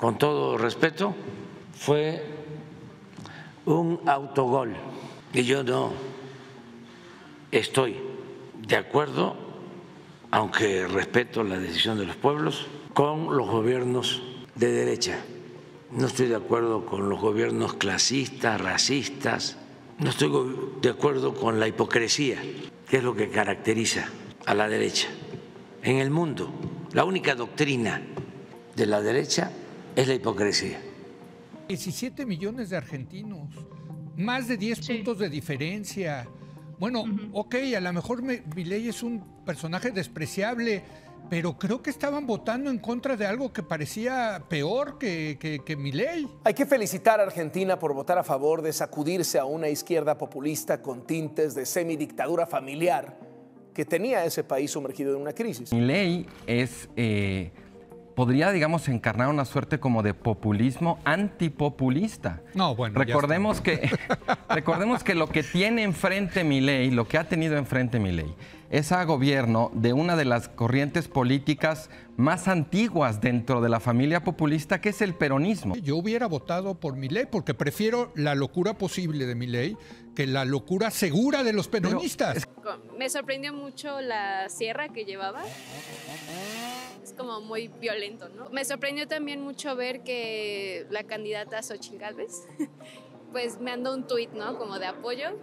con todo respeto, fue un autogol y yo no estoy de acuerdo, aunque respeto la decisión de los pueblos, con los gobiernos de derecha. No estoy de acuerdo con los gobiernos clasistas, racistas, no estoy de acuerdo con la hipocresía, que es lo que caracteriza a la derecha. En el mundo, la única doctrina de la derecha es la hipocresía. 17 millones de argentinos, más de 10 puntos de diferencia. Bueno, ok, a lo mejor Milei es un personaje despreciable, pero creo que estaban votando en contra de algo que parecía peor que Milei. Hay que felicitar a Argentina por votar a favor de sacudirse a una izquierda populista con tintes de semidictadura familiar que tenía a ese país sumergido en una crisis. Milei podría, digamos, encarnar una suerte como de populismo antipopulista. No, bueno, recordemos que lo que tiene enfrente Milei, lo que ha tenido enfrente Milei, es a gobierno de una de las corrientes políticas más antiguas dentro de la familia populista, que es el peronismo. Yo hubiera votado por Milei porque prefiero la locura posible de Milei que la locura segura de los peronistas. Me sorprendió mucho la sierra que llevaba. Es como muy violento, ¿no? Me sorprendió también mucho ver que la candidata Xochitl Gálvez pues me mandó un tuit, ¿no? Como de apoyo.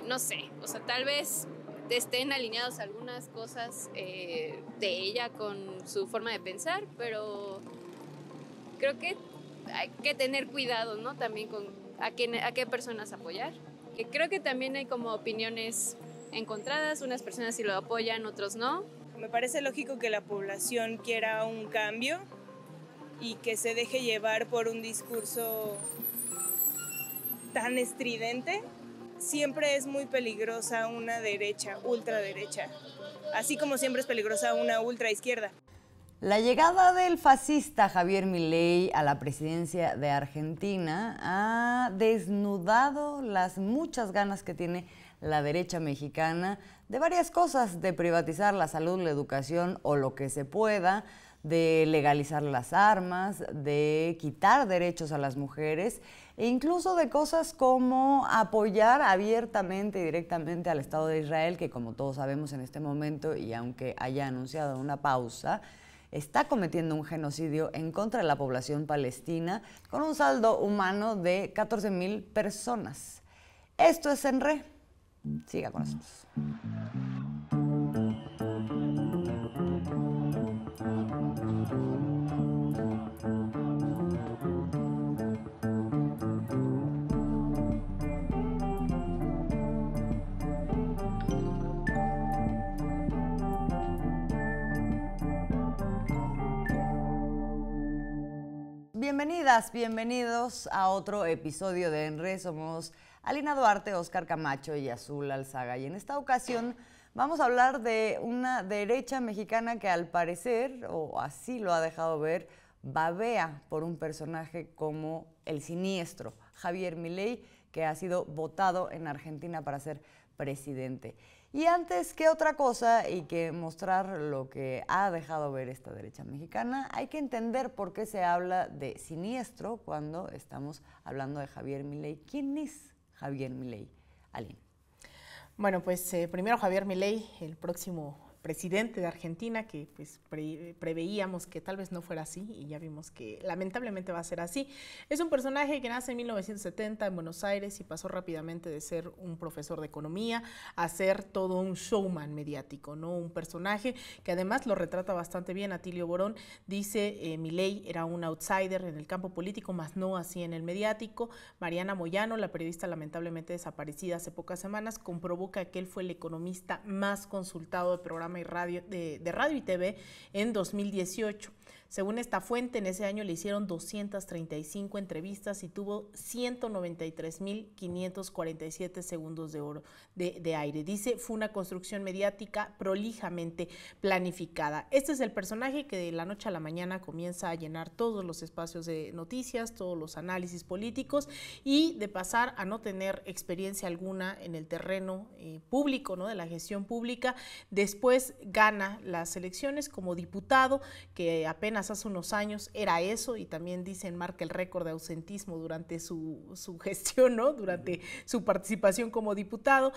No sé, o sea, tal vez estén alineados algunas cosas de ella con su forma de pensar, pero creo que hay que tener cuidado, ¿no? También con a qué personas apoyar. Que creo que también hay como opiniones encontradas, unas personas sí lo apoyan, otros no. Me parece lógico que la población quiera un cambio y que se deje llevar por un discurso tan estridente. Siempre es muy peligrosa una derecha, ultraderecha, así como siempre es peligrosa una ultraizquierda. La llegada del fascista Javier Milei a la presidencia de Argentina ha desnudado las muchas ganas que tiene la derecha mexicana de varias cosas, de privatizar la salud, la educación o lo que se pueda, de legalizar las armas, de quitar derechos a las mujeres e incluso de cosas como apoyar abiertamente y directamente al Estado de Israel, que como todos sabemos en este momento, y aunque haya anunciado una pausa, está cometiendo un genocidio en contra de la población palestina con un saldo humano de 14,000 personas. Esto es ENRE. Siga con nosotros. Bienvenidas, bienvenidos a otro episodio de ENRE. Somos Alina Duarte, Oscar Camacho y Azul Alzaga. Y en esta ocasión vamos a hablar de una derecha mexicana que al parecer, o así lo ha dejado ver, babea por un personaje como el siniestro Javier Milei, que ha sido votado en Argentina para ser presidente. Y antes que otra cosa y que mostrar lo que ha dejado ver esta derecha mexicana, hay que entender por qué se habla de siniestro cuando estamos hablando de Javier Milei. ¿Quién es Javier Milei? Aline. Bueno, pues primero Javier Milei, el próximo presidente de Argentina, que pues preveíamos que tal vez no fuera así y ya vimos que lamentablemente va a ser así. Es un personaje que nace en 1970 en Buenos Aires y pasó rápidamente de ser un profesor de economía a ser todo un showman mediático, ¿no? Un personaje que además lo retrata bastante bien. Atilio Borón dice Milei era un outsider en el campo político, más no así en el mediático. Mariana Moyano, la periodista lamentablemente desaparecida hace pocas semanas, comprobó que aquel fue el economista más consultado del programa de radio y TV en 2018. Según esta fuente, en ese año le hicieron 235 entrevistas y tuvo 193.547 segundos de oro de aire. Dice, fue una construcción mediática prolijamente planificada. Este es el personaje que de la noche a la mañana comienza a llenar todos los espacios de noticias, todos los análisis políticos, y de pasar a no tener experiencia alguna en el terreno público, ¿no? De la gestión pública. Después gana las elecciones como diputado, que apenas apenas hace unos años era eso, y también dicen marca el récord de ausentismo durante su gestión, ¿no? Durante su participación como diputado.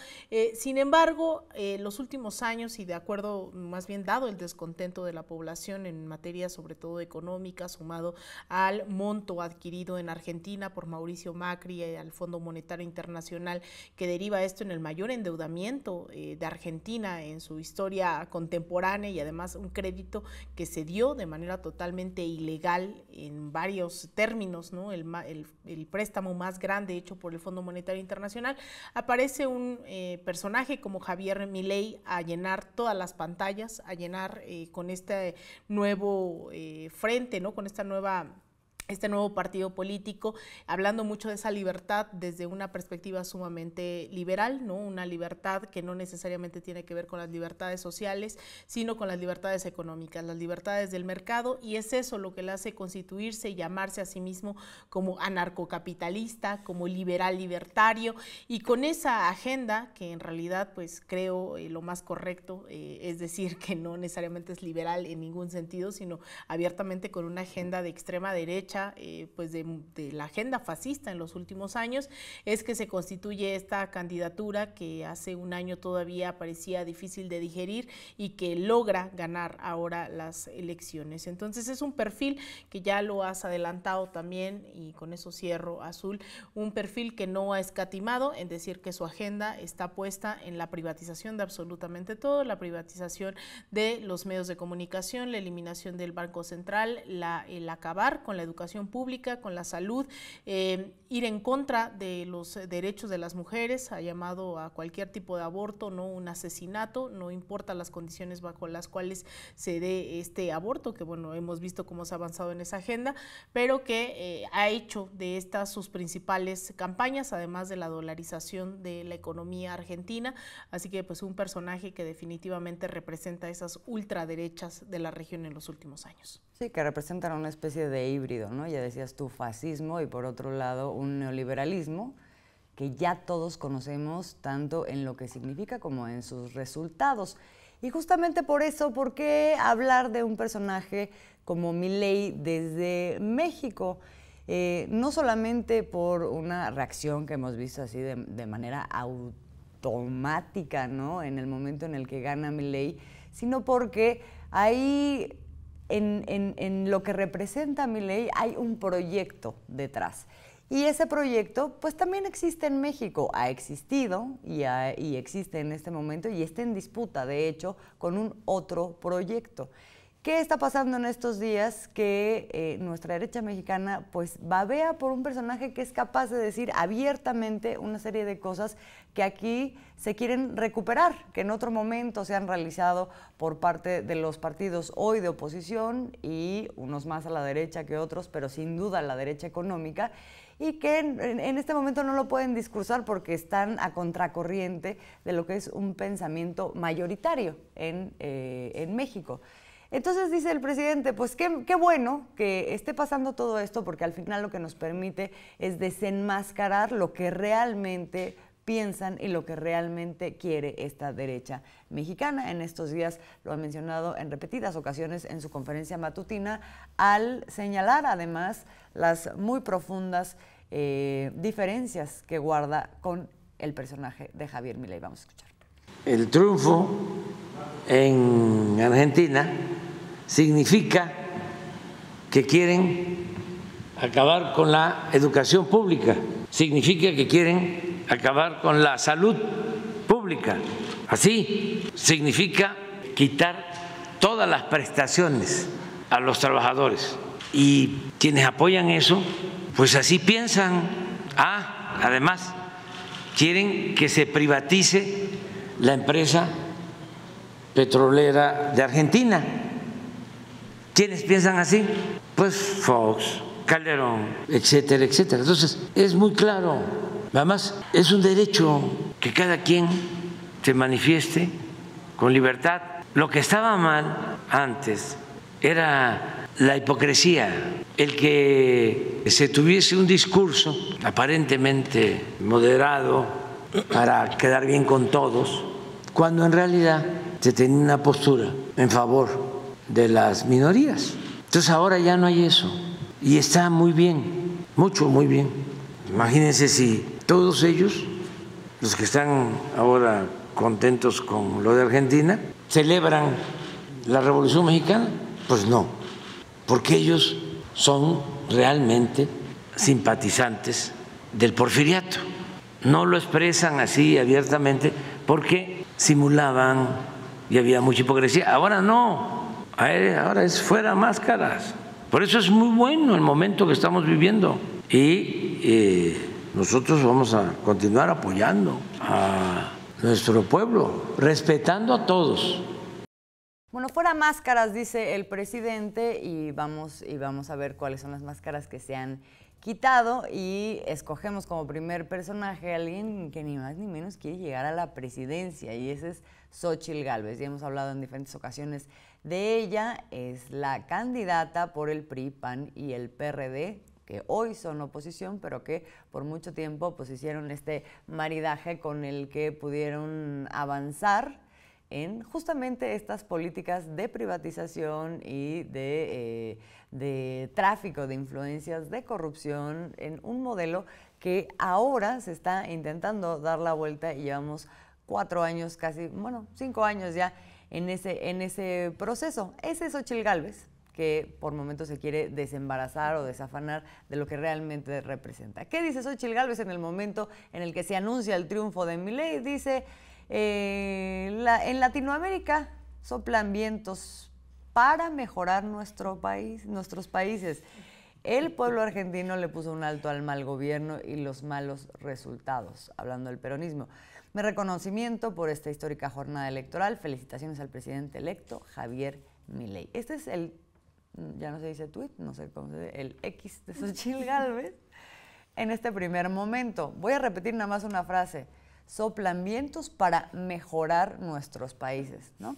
Sin embargo, los últimos años, y de acuerdo, más bien dado el descontento de la población en materia sobre todo económica, sumado al monto adquirido en Argentina por Mauricio Macri y al Fondo Monetario Internacional, que deriva esto en el mayor endeudamiento de Argentina en su historia contemporánea, y además un crédito que se dio de manera totalmente ilegal en varios términos, ¿no? El préstamo más grande hecho por el Fondo Monetario Internacional. Aparece un personaje como Javier Milei a llenar todas las pantallas, a llenar con este nuevo frente, ¿no? Con este nuevo partido político, hablando mucho de esa libertad desde una perspectiva sumamente liberal, ¿no? Una libertad que no necesariamente tiene que ver con las libertades sociales, sino con las libertades económicas, las libertades del mercado, y es eso lo que le hace constituirse y llamarse a sí mismo como anarcocapitalista, como liberal libertario, y con esa agenda que en realidad pues creo lo más correcto es decir que no necesariamente es liberal en ningún sentido, sino abiertamente con una agenda de extrema derecha, pues de la agenda fascista en los últimos años, es que se constituye esta candidatura que hace un año todavía parecía difícil de digerir y que logra ganar ahora las elecciones. Entonces es un perfil que ya lo has adelantado también, y con eso cierro, Azul, un perfil que no ha escatimado en decir que su agenda está puesta en la privatización de absolutamente todo, la privatización de los medios de comunicación, la eliminación del Banco Central, el acabar con la educación pública, con la salud, ir en contra de los derechos de las mujeres, ha llamado a cualquier tipo de aborto, no un asesinato, no importa las condiciones bajo las cuales se dé este aborto, que bueno, hemos visto cómo se ha avanzado en esa agenda, pero que ha hecho de estas sus principales campañas, además de la dolarización de la economía argentina, así que pues un personaje que definitivamente representa esas ultraderechas de la región en los últimos años. Sí, que representan una especie de híbrido, ¿no? Ya decías tú, fascismo, y por otro lado un neoliberalismo que ya todos conocemos tanto en lo que significa como en sus resultados. Y justamente por eso, ¿por qué hablar de un personaje como Milei desde México? No solamente por una reacción que hemos visto así de manera automática, ¿no? En el momento en el que gana Milei, sino porque ahí en lo que representa Milei hay un proyecto detrás. Y ese proyecto pues también existe en México, ha existido y existe en este momento y está en disputa, de hecho, con un otro proyecto. ¿Qué está pasando en estos días? Que nuestra derecha mexicana pues babea por un personaje que es capaz de decir abiertamente una serie de cosas que aquí se quieren recuperar, que en otro momento se han realizado por parte de los partidos hoy de oposición, y unos más a la derecha que otros, pero sin duda la derecha económica, y que en este momento no lo pueden discursar porque están a contracorriente de lo que es un pensamiento mayoritario en México. Entonces dice el presidente, pues qué bueno que esté pasando todo esto, porque al final lo que nos permite es desenmascarar lo que realmente piensan y lo que realmente quiere esta derecha mexicana. En estos días lo ha mencionado en repetidas ocasiones en su conferencia matutina, al señalar además las muy profundas diferencias que guarda con el personaje de Javier Milei. Vamos a escuchar. El triunfo en Argentina significa que quieren acabar con la educación pública, significa que quieren acabar con la salud pública, así significa quitar todas las prestaciones a los trabajadores, y quienes apoyan eso pues así piensan. Además quieren que se privatice la empresa petrolera de Argentina. ¿Quiénes piensan así? Pues Fox, Calderón, etcétera, etcétera. Entonces, es muy claro. Además, es un derecho que cada quien se manifieste con libertad. Lo que estaba mal antes era la hipocresía, el que se tuviese un discurso aparentemente moderado para quedar bien con todos, cuando en realidad se tenía una postura en favor de las minorías. Entonces ahora ya no hay eso y está muy bien, muy bien. Imagínense si todos ellos, los que están ahora contentos con lo de Argentina, celebran la Revolución Mexicana. Pues no, porque ellos son realmente simpatizantes del porfiriato. No lo expresan así abiertamente porque simulaban y había mucha hipocresía. Ahora no, ahora es fuera máscaras. Por eso es muy bueno el momento que estamos viviendo y nosotros vamos a continuar apoyando a nuestro pueblo, respetando a todos. Bueno, fuera máscaras, dice el presidente, y vamos a ver cuáles son las máscaras que se han quitado, y escogemos como primer personaje a alguien que ni más ni menos quiere llegar a la presidencia, y ese es Xóchitl Gálvez. Ya hemos hablado en diferentes ocasiones de ella. Es la candidata por el PRI, PAN y el PRD, que hoy son oposición, pero que por mucho tiempo pues hicieron este maridaje con el que pudieron avanzar en justamente estas políticas de privatización y de tráfico de influencias, de corrupción, en un modelo que ahora se está intentando dar la vuelta y llevamos 4 años casi, bueno, 5 años ya en ese proceso. Ese es Xóchitl Gálvez, que por momentos se quiere desembarazar o desafanar de lo que realmente representa. ¿Qué dice Xóchitl Gálvez en el momento en el que se anuncia el triunfo de Milei? Dice: en Latinoamérica soplan vientos para mejorar nuestros países. El pueblo argentino le puso un alto al mal gobierno y los malos resultados, hablando del peronismo. Mi reconocimiento por esta histórica jornada electoral. Felicitaciones al presidente electo, Javier Milei. Este es el, ya no se dice tweet, no sé cómo se dice, el X de Xóchitl Gálvez en este primer momento. Voy a repetir nada más una frase: soplan vientos para mejorar nuestros países, ¿no?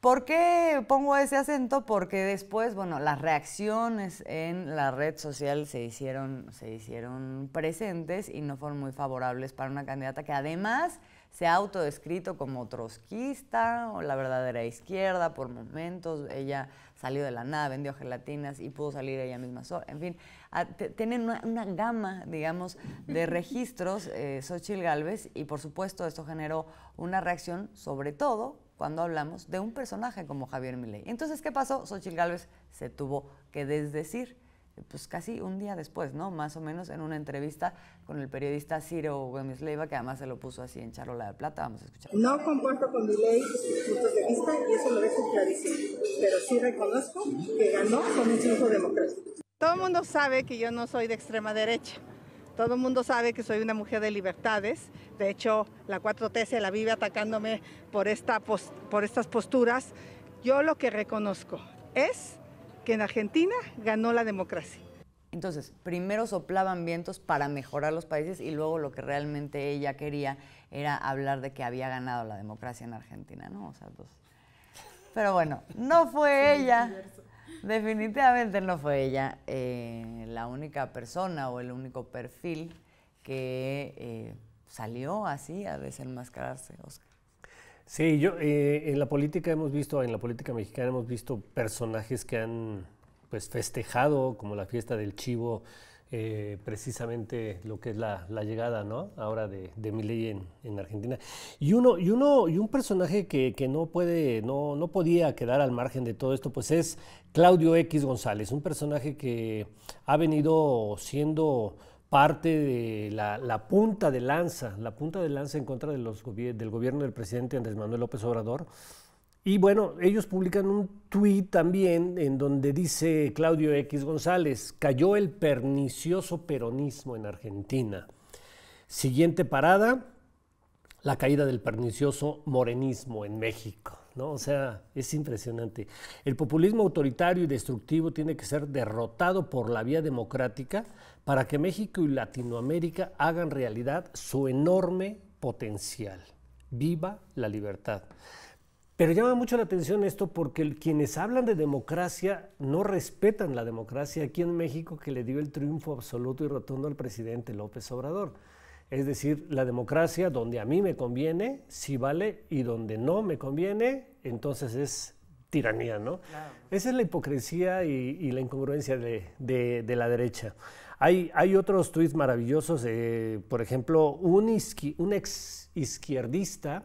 ¿Por qué pongo ese acento? Porque después, bueno, las reacciones en la red social se hicieron presentes y no fueron muy favorables para una candidata que además se ha autodescrito como trotskista o la verdadera izquierda por momentos. Ella salió de la nada, vendió gelatinas y pudo salir ella misma sola. En fin, tienen una gama, digamos, de registros, Xóchitl Gálvez, y por supuesto esto generó una reacción, sobre todo cuando hablamos de un personaje como Javier Milei. Entonces, ¿qué pasó? Xóchitl Gálvez se tuvo que desdecir, pues casi un día después, ¿no? Más o menos, en una entrevista con el periodista Ciro Gómez Leiva, que además se lo puso así en charola de plata. Vamos a escuchar. No comparto con Milei sus puntos de vista y eso lo dejo clarísimo, pero sí reconozco que ganó con un triunfo democrático. Todo el mundo sabe que yo no soy de extrema derecha. Todo el mundo sabe que soy una mujer de libertades. De hecho, la 4T se la vive atacándome por estas posturas. Yo lo que reconozco es que en Argentina ganó la democracia. Entonces, primero soplaban vientos para mejorar los países y luego lo que realmente ella quería era hablar de que había ganado la democracia en Argentina, ¿no? O sea, pues... Pero bueno, no fue ella. Definitivamente no fue ella la única persona o el único perfil que salió así a desenmascararse, Oscar. Sí, en la política mexicana hemos visto personajes que han pues festejado, como la fiesta del chivo, precisamente lo que es la llegada, ¿no? Ahora de Milei en Argentina. Y un personaje que no podía quedar al margen de todo esto, pues es Claudio X González, un personaje que ha venido siendo parte de la punta de lanza en contra del gobierno del presidente Andrés Manuel López Obrador. Y bueno, ellos publican un tuit también en donde dice Claudio X González: cayó el pernicioso peronismo en Argentina. Siguiente parada, la caída del pernicioso morenismo en México, ¿no? O sea, es impresionante. El populismo autoritario y destructivo tiene que ser derrotado por la vía democrática para que México y Latinoamérica hagan realidad su enorme potencial. ¡Viva la libertad! Pero llama mucho la atención esto porque quienes hablan de democracia no respetan la democracia aquí en México, que le dio el triunfo absoluto y rotundo al presidente López Obrador. Es decir, la democracia donde a mí me conviene, sí vale, y donde no me conviene, entonces es tiranía, ¿no? Claro. Esa es la hipocresía y la incongruencia de la derecha. Hay otros tuits maravillosos, por ejemplo, un ex izquierdista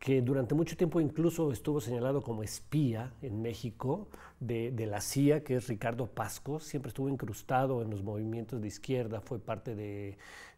que durante mucho tiempo incluso estuvo señalado como espía en México de la CIA, que es Ricardo Pasco, siempre estuvo incrustado en los movimientos de izquierda, fue parte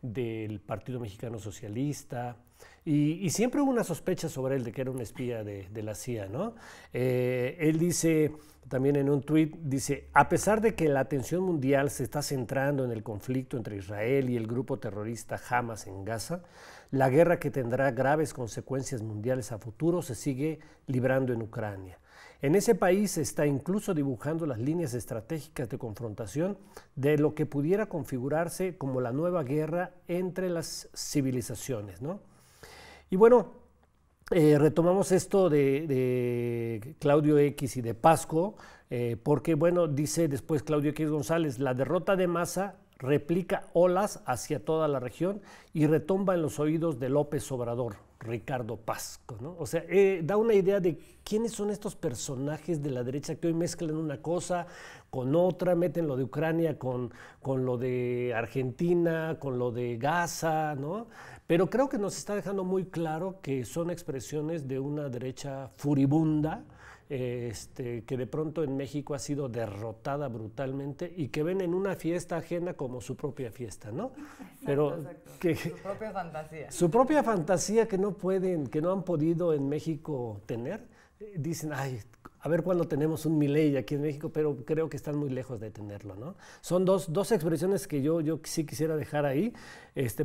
del Partido Mexicano Socialista, y siempre hubo una sospecha sobre él de que era un espía de la CIA, ¿no? Él dice, también en un tuit, dice, a pesar de que la atención mundial se está centrando en el conflicto entre Israel y el grupo terrorista Hamas en Gaza, la guerra que tendrá graves consecuencias mundiales a futuro se sigue librando en Ucrania. En ese país se está incluso dibujando las líneas estratégicas de confrontación de lo que pudiera configurarse como la nueva guerra entre las civilizaciones, ¿no? Y bueno, retomamos esto de Claudio X y de Pasco, porque bueno, dice después Claudio X González, la derrota de Maza replica olas hacia toda la región y retumba en los oídos de López Obrador, Ricardo Pasco, ¿no? O sea, da una idea de quiénes son estos personajes de la derecha que hoy mezclan una cosa con otra, meten lo de Ucrania con lo de Argentina, con lo de Gaza, ¿no? Pero creo que nos está dejando muy claro que son expresiones de una derecha furibunda, que de pronto en México ha sido derrotada brutalmente y que ven en una fiesta ajena como su propia fiesta, ¿no? Exacto, pero su propia fantasía. Su propia fantasía que no han podido en México tener. Dicen, ay, a ver cuándo tenemos un Milei aquí en México, pero creo que están muy lejos de tenerlo, ¿no? Son dos expresiones que yo sí quisiera dejar ahí,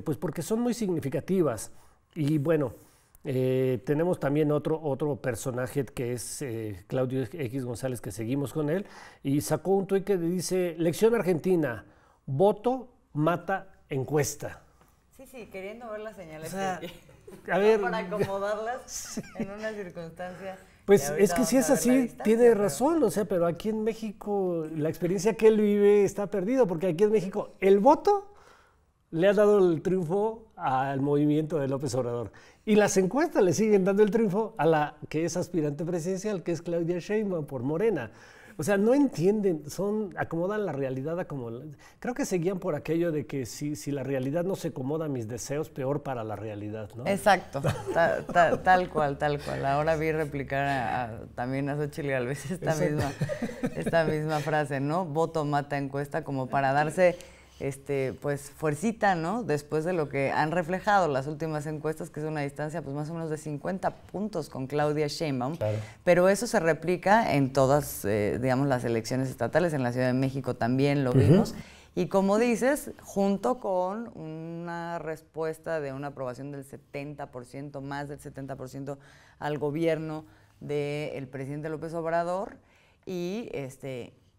pues porque son muy significativas. Y bueno, tenemos también otro personaje que es Claudio X González, que seguimos con él, y sacó un tuit que dice, lección argentina, voto mata encuesta. Sí, queriendo ver las señales, o sea, a ver, para acomodarlas en una circunstancia. Pues es que si es así, tiene razón, o sea, pero aquí en México la experiencia que él vive está perdido, porque aquí en México el voto le ha dado el triunfo al movimiento de López Obrador. Y las encuestas le siguen dando el triunfo a la que es aspirante presidencial, que es Claudia Sheinbaum por Morena. O sea, no entienden, acomodan la realidad a como... Creo que seguían por aquello de que si la realidad no se acomoda a mis deseos, peor para la realidad, ¿no? Exacto, tal cual. Ahora vi replicar también a Xochitl Gálvez esta misma frase, ¿no? Voto mata encuesta, como para darse... pues fuercita, ¿no? Después de lo que han reflejado las últimas encuestas, que es una distancia pues más o menos de 50 puntos con Claudia Sheinbaum, claro. Pero eso se replica en todas, digamos, las elecciones estatales, en la Ciudad de México también lo vimos, y como dices, junto con una respuesta de una aprobación del 70%, más del 70% al gobierno del presidente López Obrador, y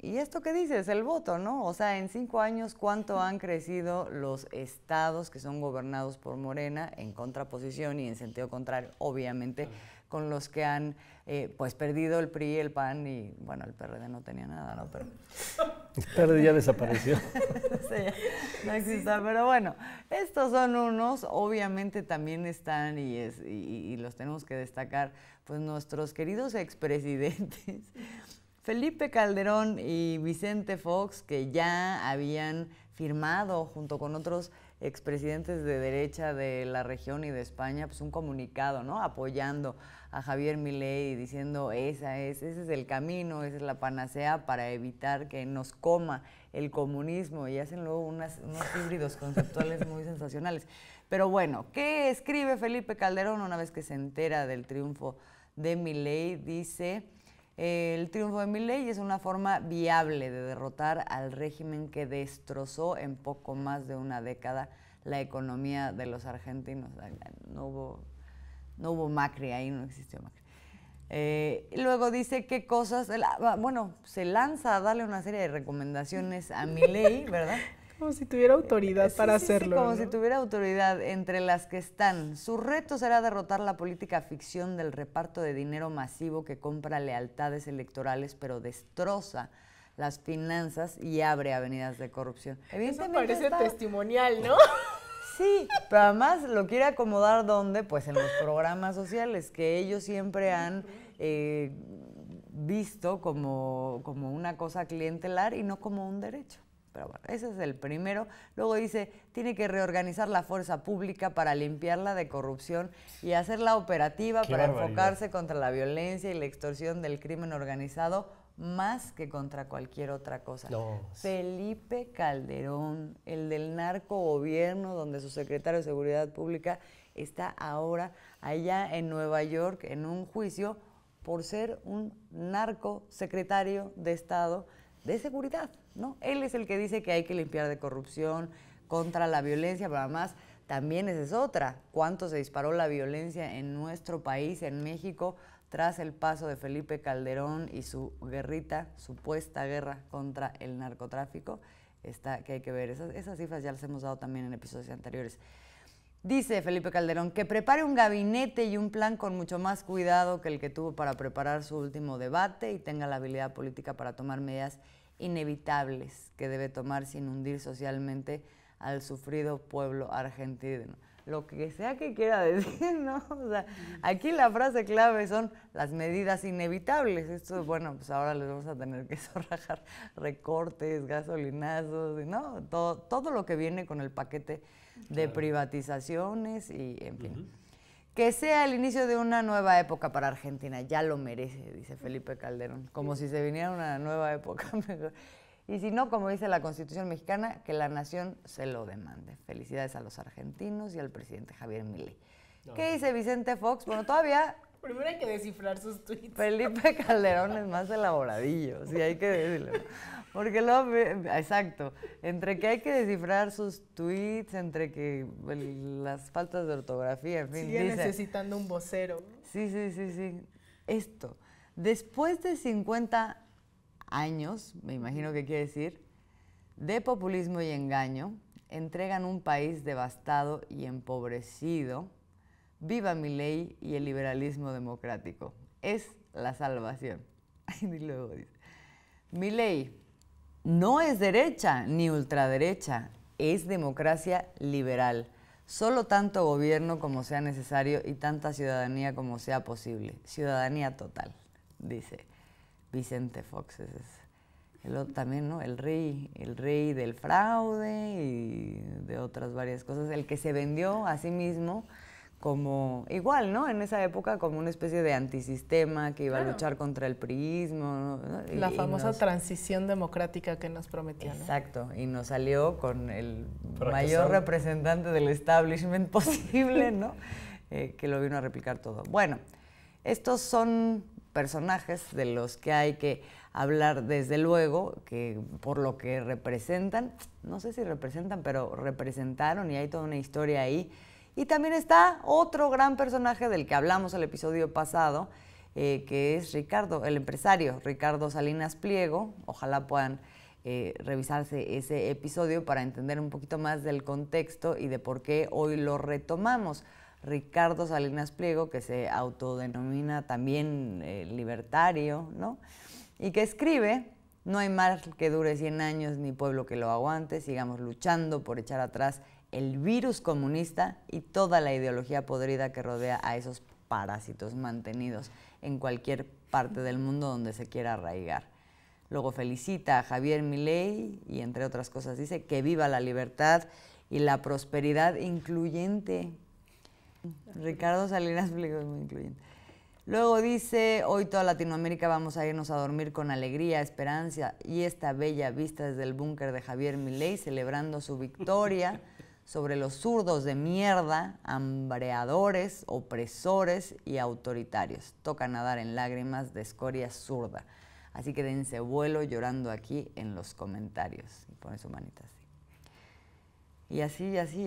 esto que dices, el voto, ¿no? O sea, en 5 años, ¿cuánto han crecido los estados que son gobernados por Morena en contraposición y en sentido contrario, obviamente, con los que han, pues, perdido el PRI, el PAN y, bueno, el PRD no tenía nada, ¿no? Pero... El PRD ya desapareció. Sí, no existe, pero bueno, estos son unos, obviamente también están, y los tenemos que destacar, pues, nuestros queridos expresidentes, Felipe Calderón y Vicente Fox, que ya habían firmado junto con otros expresidentes de derecha de la región y de España, pues un comunicado, ¿no? Apoyando a Javier Milei, diciendo ese es el camino, esa es la panacea para evitar que nos coma el comunismo, y hacen luego unos híbridos conceptuales muy sensacionales. Pero bueno, ¿qué escribe Felipe Calderón una vez que se entera del triunfo de Milei? Dice... El triunfo de Milei es una forma viable de derrotar al régimen que destrozó en poco más de una década la economía de los argentinos. No hubo Macri, ahí no existió Macri. Luego dice qué cosas, bueno, se lanza a darle una serie de recomendaciones a Milei, ¿verdad? Como si tuviera autoridad para hacerlo. Sí, como ¿no? si tuviera autoridad, entre las que están. Su reto será derrotar la política ficción del reparto de dinero masivo que compra lealtades electorales, pero destroza las finanzas y abre avenidas de corrupción. Eso parece testimonial, ¿no? Sí, pero además lo quiere acomodar ¿dónde? Pues en los programas sociales, que ellos siempre han visto como una cosa clientelar y no como un derecho. Pero bueno, ese es el primero. Luego dice, tiene que reorganizar la fuerza pública para limpiarla de corrupción y hacerla operativa para enfocarse contra la violencia y la extorsión del crimen organizado más que contra cualquier otra cosa. No. Felipe Calderón, el del narcogobierno, donde su secretario de Seguridad Pública está ahora allá en Nueva York en un juicio por ser un narcosecretario de Estado de Seguridad, ¿no? Él es el que dice que hay que limpiar de corrupción, contra la violencia, pero además también esa es otra. ¿Cuánto se disparó la violencia en nuestro país, en México, tras el paso de Felipe Calderón y su guerrita, supuesta guerra contra el narcotráfico? Que hay que ver. Esas cifras ya las hemos dado también en episodios anteriores. Dice Felipe Calderón que prepare un gabinete y un plan con mucho más cuidado que el que tuvo para preparar su último debate y tenga la habilidad política para tomar medidas inevitables que debe tomar sin hundir socialmente al sufrido pueblo argentino. Lo que sea que quiera decir, ¿no? O sea, aquí la frase clave son las medidas inevitables. Esto, bueno, pues ahora les vamos a tener que zorrajar recortes, gasolinazos, ¿no? Todo lo que viene con el paquete de privatizaciones y, en fin. Que sea el inicio de una nueva época para Argentina, ya lo merece, dice Felipe Calderón, como si se viniera una nueva época mejor. Y si no, como dice la Constitución mexicana, que la nación se lo demande. Felicidades a los argentinos y al presidente Javier Milei. ¿Qué dice Vicente Fox? Bueno, todavía... Primero hay que descifrar sus tweets. Felipe Calderón es más elaboradillo, sí, hay que decirlo. Porque luego, exacto, entre que hay que descifrar sus tweets, entre que las faltas de ortografía, en fin. Sigue necesitando un vocero. Sí. Esto, después de 50 años, me imagino que quiere decir, de populismo y engaño, entregan un país devastado y empobrecido. Viva Milei y el liberalismo democrático. Es la salvación. Y luego dice, Milei no es derecha ni ultraderecha, es democracia liberal. Solo tanto gobierno como sea necesario y tanta ciudadanía como sea posible. Ciudadanía total, dice Vicente Fox. También, ¿no? El rey del fraude y de otras varias cosas. El que se vendió a sí mismo como, igual, ¿no? En esa época como una especie de antisistema que iba a luchar contra el priismo, ¿no? La famosa transición democrática que nos prometían, ¿no? Exacto, y nos salió con el mayor representante del establishment posible, ¿no? Que lo vino a replicar todo. Bueno, estos son personajes de los que hay que hablar desde luego, que por lo que representan, no sé si representan, pero representaron y hay toda una historia ahí. Y también está otro gran personaje del que hablamos el episodio pasado, que es el empresario Ricardo Salinas Pliego. Ojalá puedan revisarse ese episodio para entender un poquito más del contexto y de por qué hoy lo retomamos. Ricardo Salinas Pliego, que se autodenomina también libertario, ¿no? Y que escribe: no hay mal que dure 100 años ni pueblo que lo aguante, sigamos luchando por echar atrás el virus comunista y toda la ideología podrida que rodea a esos parásitos mantenidos en cualquier parte del mundo donde se quiera arraigar. Luego felicita a Javier Milei y, entre otras cosas, dice que viva la libertad y la prosperidad incluyente. Ricardo Salinas Pliego es muy incluyente. Luego dice, hoy toda Latinoamérica vamos a irnos a dormir con alegría, esperanza y esta bella vista desde el búnker de Javier Milei, celebrando su victoria sobre los zurdos de mierda, hambreadores, opresores y autoritarios. Toca nadar en lágrimas de escoria zurda. Así que dense vuelo llorando aquí en los comentarios. Y pone su manita así. Y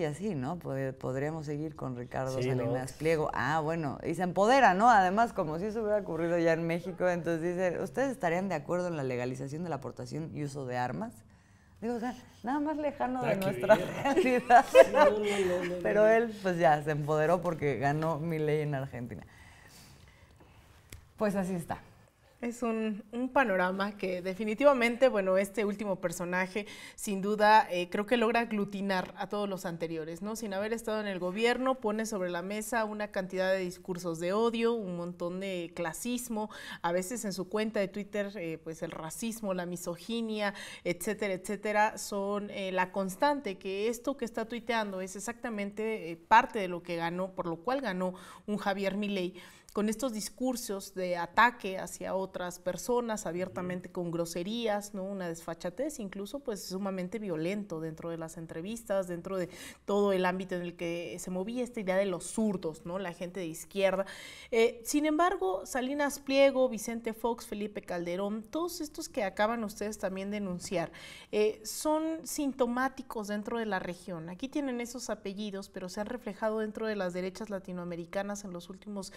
así, ¿no? Podríamos seguir con Ricardo Salinas Pliego. Ah, bueno, y se empodera, ¿no? Además, como si eso hubiera ocurrido ya en México, entonces dice, ¿ustedes estarían de acuerdo en la legalización de la aportación y uso de armas? Digo, o sea, nada más lejano de nuestra realidad. Pero él, pues ya, se empoderó porque ganó Milei en Argentina. Pues así está. Es un panorama que definitivamente, bueno, este último personaje sin duda creo que logra aglutinar a todos los anteriores, ¿no? Sin haber estado en el gobierno, pone sobre la mesa una cantidad de discursos de odio, un montón de clasismo, a veces en su cuenta de Twitter, pues el racismo, la misoginia, etcétera, etcétera, son la constante, que esto que está tuiteando es exactamente parte de lo que ganó, por lo cual ganó un Javier Milei, con estos discursos de ataque hacia otras personas, abiertamente con groserías, ¿no? Una desfachatez, incluso pues sumamente violento dentro de las entrevistas, dentro de todo el ámbito en el que se movía esta idea de los zurdos, ¿no? La gente de izquierda. Sin embargo, Salinas Pliego, Vicente Fox, Felipe Calderón, todos estos que acaban ustedes también de enunciar, son sintomáticos dentro de la región. Aquí tienen esos apellidos, pero se han reflejado dentro de las derechas latinoamericanas en los últimos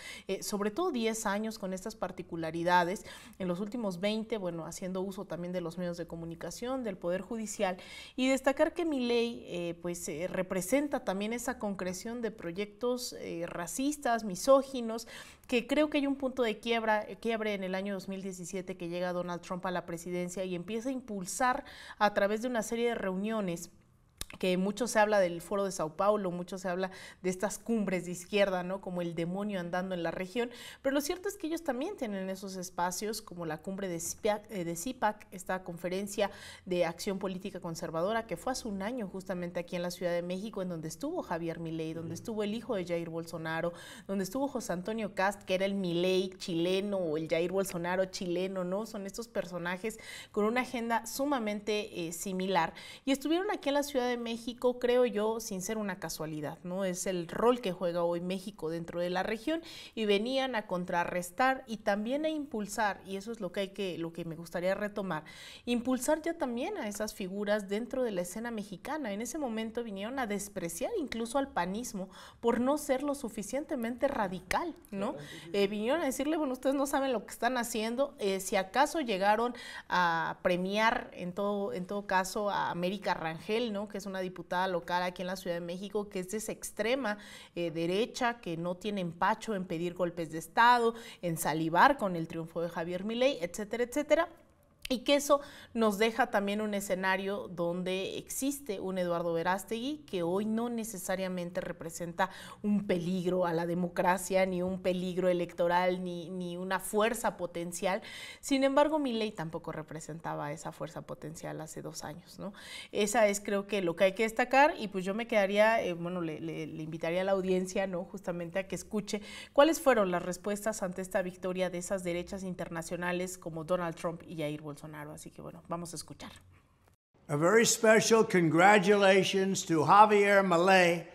sobre todo 10 años con estas particularidades, en los últimos 20, bueno, haciendo uso también de los medios de comunicación, del Poder Judicial, y destacar que Milei representa también esa concreción de proyectos racistas, misóginos, que creo que hay un punto de quiebre en el año 2017 que llega Donald Trump a la presidencia y empieza a impulsar a través de una serie de reuniones, que mucho se habla del Foro de Sao Paulo, mucho se habla de estas cumbres de izquierda, ¿no? Como el demonio andando en la región, pero lo cierto es que ellos también tienen esos espacios, como la cumbre de CIPAC, esta conferencia de acción política conservadora, que fue hace un año justamente aquí en la Ciudad de México, en donde estuvo Javier Milei, donde estuvo el hijo de Jair Bolsonaro, donde estuvo José Antonio Kast, que era el Milei chileno, o el Jair Bolsonaro chileno, ¿no? Son estos personajes con una agenda sumamente similar, y estuvieron aquí en la Ciudad de México, creo yo, sin ser una casualidad, ¿no? Es el rol que juega hoy México dentro de la región, y venían a contrarrestar y también a impulsar, y eso es lo que me gustaría retomar, impulsar ya también a esas figuras dentro de la escena mexicana. En ese momento vinieron a despreciar incluso al panismo por no ser lo suficientemente radical, ¿no? Vinieron a decirle, bueno, ustedes no saben lo que están haciendo, si acaso llegaron a premiar en todo caso a América Rangel, ¿no? Que es una diputada local aquí en la Ciudad de México, que es de esa extrema derecha, que no tiene empacho en pedir golpes de Estado, en salivar con el triunfo de Javier Milei, etcétera, etcétera. Y que eso nos deja también un escenario donde existe un Eduardo Verástegui que hoy no necesariamente representa un peligro a la democracia, ni un peligro electoral, ni una fuerza potencial. Sin embargo, Milei tampoco representaba esa fuerza potencial hace 2 años, ¿no? Esa es, creo que, lo que hay que destacar, y pues yo me quedaría, le invitaría a la audiencia, ¿no? Justamente a que escuche cuáles fueron las respuestas ante esta victoria de esas derechas internacionales como Donald Trump y Jair Bolsonaro. Así que bueno, vamos a escuchar. A very special congratulations to Javier Milei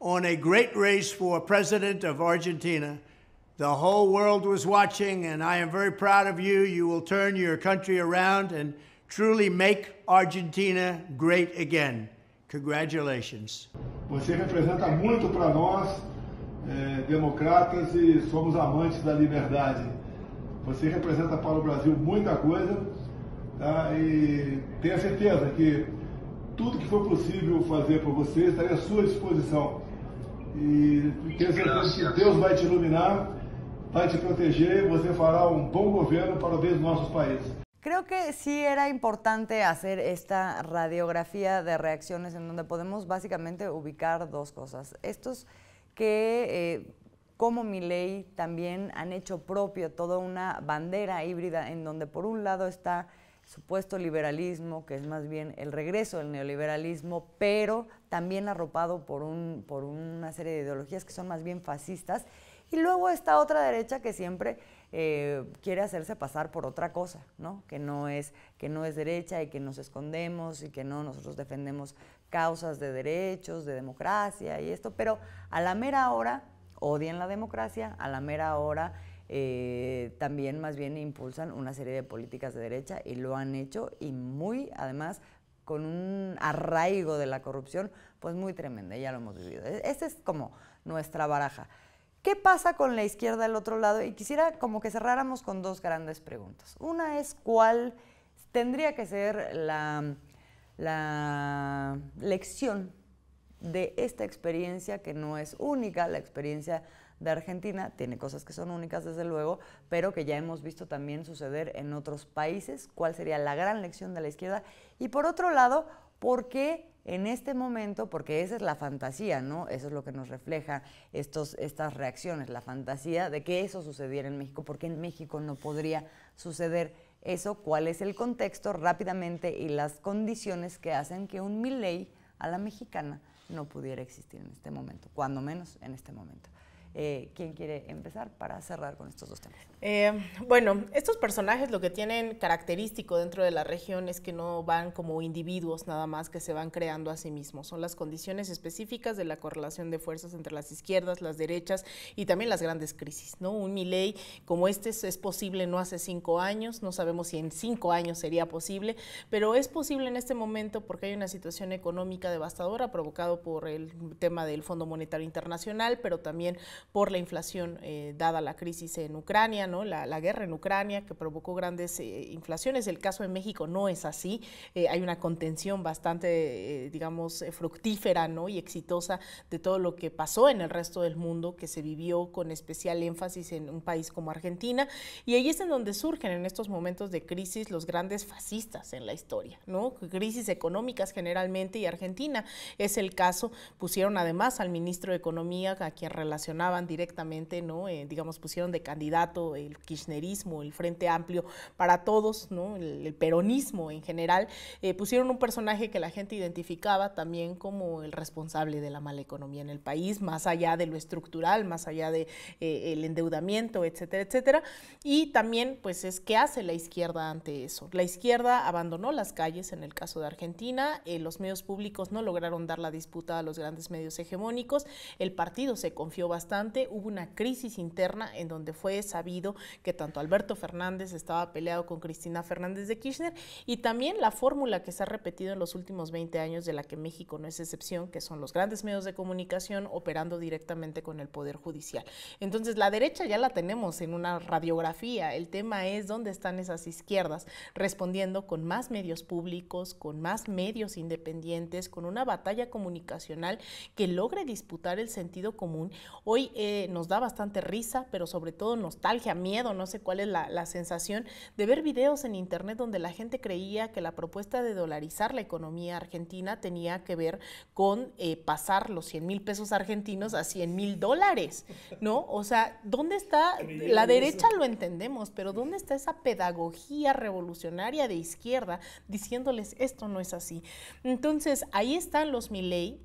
on a great race for president of Argentina. The whole world was watching, and I am very proud of you. You will turn your country around and truly make Argentina great again. Congratulations. Você representa muito para nós, democratas, e somos amantes da liberdade. Você representa para o Brasil muita coisa, tá? E tenha certeza que tudo que for possível fazer por você está à sua disposição. E tenha certeza que Deus vai te iluminar, vai te proteger, você fará um bom governo para o bem dos nossos países. Creo que sí era importante hacer esta radiografía de reacciones en donde podemos básicamente ubicar 2 cosas. Estos que como Milei también han hecho propio toda una bandera híbrida en donde por un lado está el supuesto liberalismo, que es más bien el regreso del neoliberalismo, pero también arropado por una serie de ideologías que son más bien fascistas, y luego esta otra derecha que siempre quiere hacerse pasar por otra cosa, ¿no? Que no es derecha, y que nos escondemos, y que no, nosotros defendemos causas de derechos, de democracia y esto, pero a la mera hora odian la democracia, a la mera hora también más bien impulsan una serie de políticas de derecha, y lo han hecho, y muy, además, con un arraigo de la corrupción, pues muy tremenda, ya lo hemos vivido. Esta es como nuestra baraja. ¿Qué pasa con la izquierda del otro lado? Y quisiera como que cerráramos con 2 grandes preguntas. Una es cuál tendría que ser la lección de esta experiencia, que no es única, la experiencia de Argentina, tiene cosas que son únicas desde luego, pero que ya hemos visto también suceder en otros países. ¿Cuál sería la gran lección de la izquierda? Y por otro lado, ¿por qué en este momento? Porque esa es la fantasía, ¿no? Eso es lo que nos refleja estas reacciones, la fantasía de que eso sucediera en México. ¿Por qué en México no podría suceder eso? ¿Cuál es el contexto rápidamente y las condiciones que hacen que un Milei a la mexicana no pudiera existir en este momento, cuando menos en este momento? ¿Quién quiere empezar para cerrar con estos dos temas? Bueno, estos personajes lo que tienen característico dentro de la región es que no van como individuos nada más que se van creando a sí mismos. Son las condiciones específicas de la correlación de fuerzas entre las izquierdas, las derechas y también las grandes crisis, ¿no? Un Milei como este es posible no hace 5 años, no sabemos si en 5 años sería posible, pero es posible en este momento porque hay una situación económica devastadora provocado por el tema del Fondo Monetario Internacional, pero también por la inflación dada la crisis en Ucrania, ¿no? La guerra en Ucrania que provocó grandes inflaciones. El caso de México no es así, hay una contención bastante, digamos, fructífera, ¿no? Y exitosa de todo lo que pasó en el resto del mundo, que se vivió con especial énfasis en un país como Argentina, y ahí es en donde surgen en estos momentos de crisis los grandes fascistas en la historia, ¿no? Crisis económicas generalmente, y Argentina es el caso. Pusieron además al ministro de Economía, a quien relacionaban directamente, ¿no? Digamos, pusieron de candidato el kirchnerismo, el Frente Amplio para Todos, ¿no? El peronismo en general. Pusieron un personaje que la gente identificaba también como el responsable de la mala economía en el país, más allá de lo estructural, más allá de el endeudamiento, etcétera, etcétera. Y también, pues, es ¿qué hace la izquierda ante eso? La izquierda abandonó las calles en el caso de Argentina, los medios públicos no lograron dar la disputa a los grandes medios hegemónicos, el partido se confió bastante, hubo una crisis interna en donde fue sabido que tanto Alberto Fernández estaba peleado con Cristina Fernández de Kirchner, y también la fórmula que se ha repetido en los últimos 20 años, de la que México no es excepción, que son los grandes medios de comunicación operando directamente con el Poder Judicial. Entonces, la derecha ya la tenemos en una radiografía, el tema es dónde están esas izquierdas respondiendo con más medios públicos, con más medios independientes, con una batalla comunicacional que logre disputar el sentido común. Hoy nos da bastante risa, pero sobre todo nostalgia, miedo, no sé cuál es la sensación de ver videos en internet donde la gente creía que la propuesta de dolarizar la economía argentina tenía que ver con pasar los 100,000 pesos argentinos a $100,000, ¿no? O sea, ¿dónde está? La derecha lo entendemos, pero ¿dónde está esa pedagogía revolucionaria de izquierda diciéndoles esto no es así? Entonces, ahí están los Milei.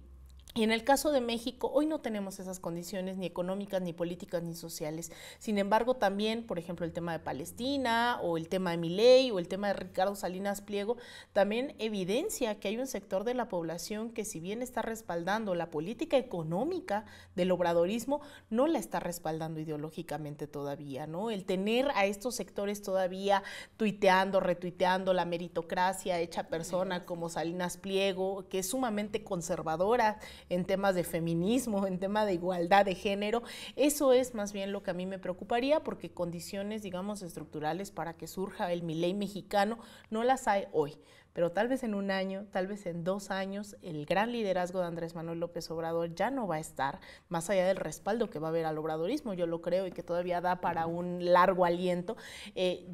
Y en el caso de México, hoy no tenemos esas condiciones ni económicas, ni políticas, ni sociales. Sin embargo, también, por ejemplo, el tema de Palestina, o el tema de Milei, o el tema de Ricardo Salinas Pliego, también evidencia que hay un sector de la población que, si bien está respaldando la política económica del obradorismo, no la está respaldando ideológicamente todavía, ¿no? El tener a estos sectores todavía tuiteando, retuiteando la meritocracia hecha persona como Salinas Pliego, que es sumamente conservadora en temas de feminismo, en tema de igualdad de género, eso es más bien lo que a mí me preocuparía, porque condiciones, digamos, estructurales para que surja el Milei mexicano no las hay hoy. Pero tal vez en 1 año, tal vez en 2 años, el gran liderazgo de Andrés Manuel López Obrador ya no va a estar, más allá del respaldo que va a haber al obradorismo, yo lo creo, y que todavía da para un largo aliento.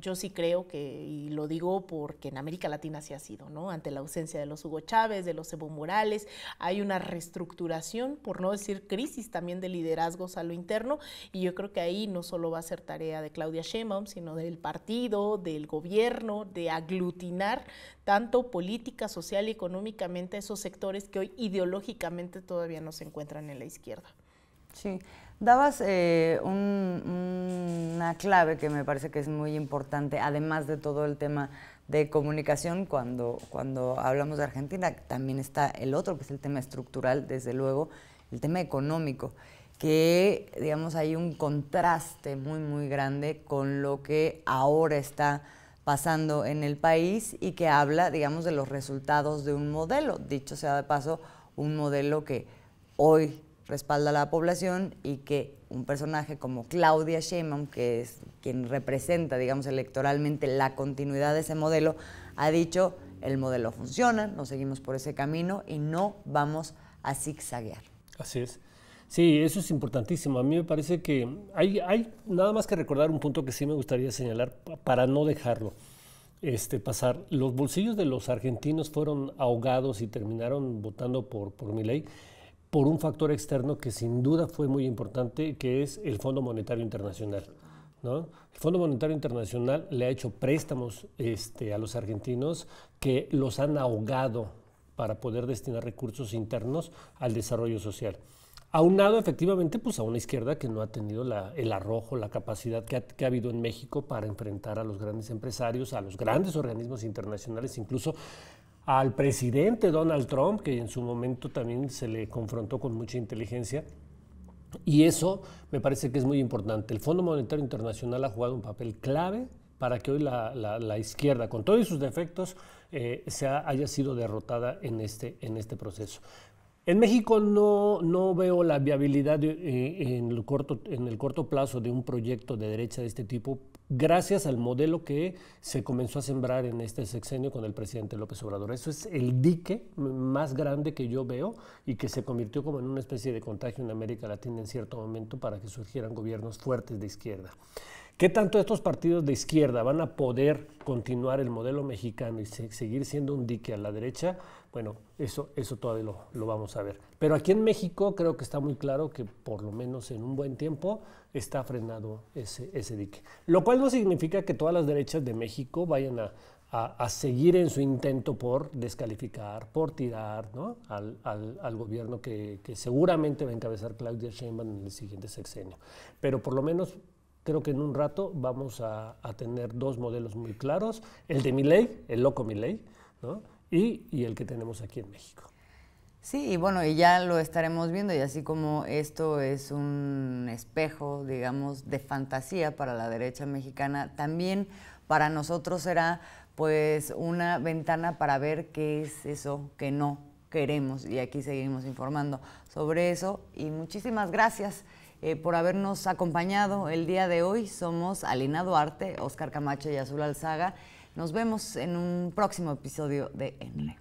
Yo sí creo que, y lo digo porque en América Latina sí ha sido, ¿no? Ante la ausencia de los Hugo Chávez, de los Evo Morales, hay una reestructuración, por no decir crisis también de liderazgos a lo interno, y yo creo que ahí no solo va a ser tarea de Claudia Sheinbaum, sino del partido, del gobierno, de aglutinar tanto política, social y económicamente a esos sectores que hoy ideológicamente todavía no se encuentran en la izquierda. Sí, dabas una clave que me parece que es muy importante, además de todo el tema de comunicación, cuando hablamos de Argentina, también está el otro, que es el tema estructural, desde luego, el tema económico, que, digamos, hay un contraste muy, muy grande con lo que ahora está pasando en el país y que habla, digamos, de los resultados de un modelo, dicho sea de paso, un modelo que hoy respalda a la población y que un personaje como Claudia Sheinbaum, que es quien representa, digamos, electoralmente la continuidad de ese modelo, ha dicho, el modelo funciona, nos seguimos por ese camino y no vamos a zigzaguear. Así es. Sí, eso es importantísimo. A mí me parece que hay nada más que recordar un punto que sí me gustaría señalar para no dejarlo pasar. Los bolsillos de los argentinos fueron ahogados y terminaron votando por Milei por un factor externo que sin duda fue muy importante, que es el Fondo Monetario Internacional, ¿no? El Fondo Monetario Internacional le ha hecho préstamos a los argentinos que los han ahogado para poder destinar recursos internos al desarrollo social. Aunado efectivamente pues, a una izquierda que no ha tenido el arrojo, la capacidad que ha habido en México para enfrentar a los grandes empresarios, a los grandes organismos internacionales, incluso al presidente Donald Trump, que en su momento también se le confrontó con mucha inteligencia. Y eso me parece que es muy importante. El Fondo Monetario Internacional ha jugado un papel clave para que hoy la izquierda, con todos sus defectos, haya sido derrotada en este proceso. En México no veo la viabilidad en el corto plazo de un proyecto de derecha de este tipo, gracias al modelo que se comenzó a sembrar en este sexenio con el presidente López Obrador. Eso es el dique más grande que yo veo y que se convirtió como en una especie de contagio en América Latina en cierto momento para que surgieran gobiernos fuertes de izquierda. ¿Qué tanto estos partidos de izquierda van a poder continuar el modelo mexicano y seguir siendo un dique a la derecha? Bueno, eso todavía lo vamos a ver. Pero aquí en México creo que está muy claro que por lo menos en un buen tiempo está frenado ese dique. Lo cual no significa que todas las derechas de México vayan a seguir en su intento por descalificar, por tirar, ¿no? al gobierno que seguramente va a encabezar Claudia Sheinbaum en el siguiente sexenio. Pero por lo menos creo que en un rato vamos a tener dos modelos muy claros, el de Milei, el loco Milei, ¿no? y el que tenemos aquí en México. Sí, y bueno, y ya lo estaremos viendo, y así como esto es un espejo, digamos, de fantasía para la derecha mexicana, también para nosotros será pues una ventana para ver qué es eso que no queremos, y aquí seguimos informando sobre eso, y muchísimas gracias por habernos acompañado el día de hoy. Somos Alina Duarte, Oscar Camacho y Azul Alzaga. Nos vemos en un próximo episodio de ENRE.